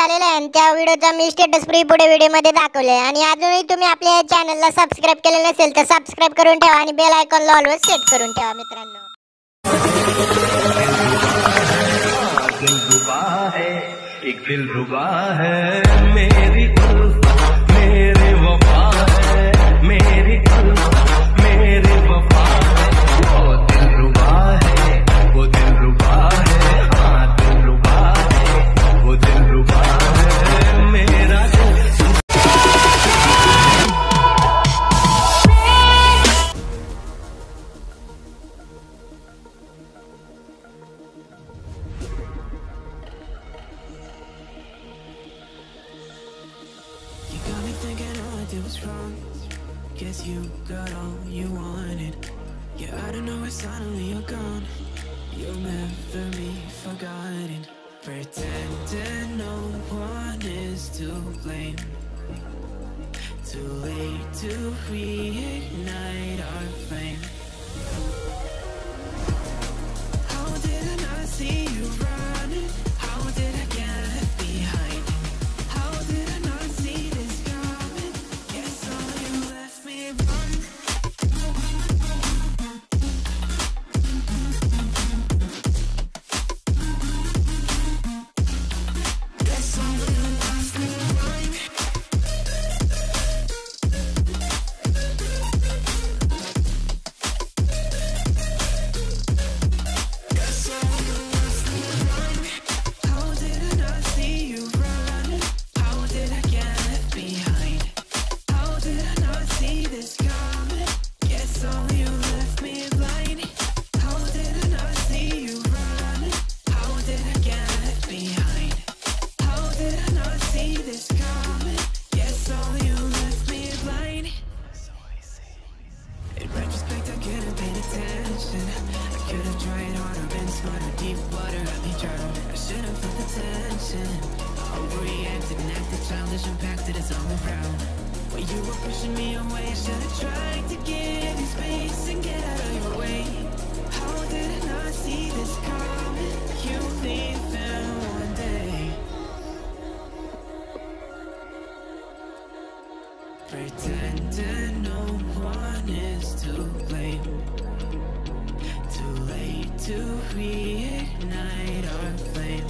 झालेला आहे आणि त्या व्हिडिओचा मी स्टेटस पुढे व्हिडिओमध्ये दाखवले आणि अजूनही तुम्ही आपल्या चॅनलला सबस्क्राइब केले नसेल तर सबस्क्राइब करून ठेवा आणि बेल आयकॉनला ऑलवेज सेट करून ठेवा मित्रांनो. एक दिलरुबा है मेरी उल्फत मेरे वफा है मेरी उल्फत मेरे वफा है वो दिलरुबा है वो दिलरुबा है हाँ दिलरुबा है वो दिलरुबा है मेरा was wrong. Guess you got all you wanted. Yeah, I don't know why suddenly you're gone. You'll never be forgotten. Pretending no one is to blame. Too late to reignite our flame. How did I not see you running? How did I get left behind? How did I not see this coming? Guess all you left me run. Guess all you left me run. Guess all you left me run. How did I not see you running? How did I get left behind? How did I not see this coming? Guess all you left me blind. How did I not see you running? How did I get left behind? How did I not see this coming? Guess all you left me blind. In retrospect, I could have paid attention. I could have tried harder, been smarter, deep water, let me drown. I should have felt the tension. Overreacted and acted childish, impacted, it's all around. When you were pushing me away, I should have tried to give you space and get out of your way. How did I not see this coming? You leaving one day. Pretending no one is to blame. Too late to reignite our flame.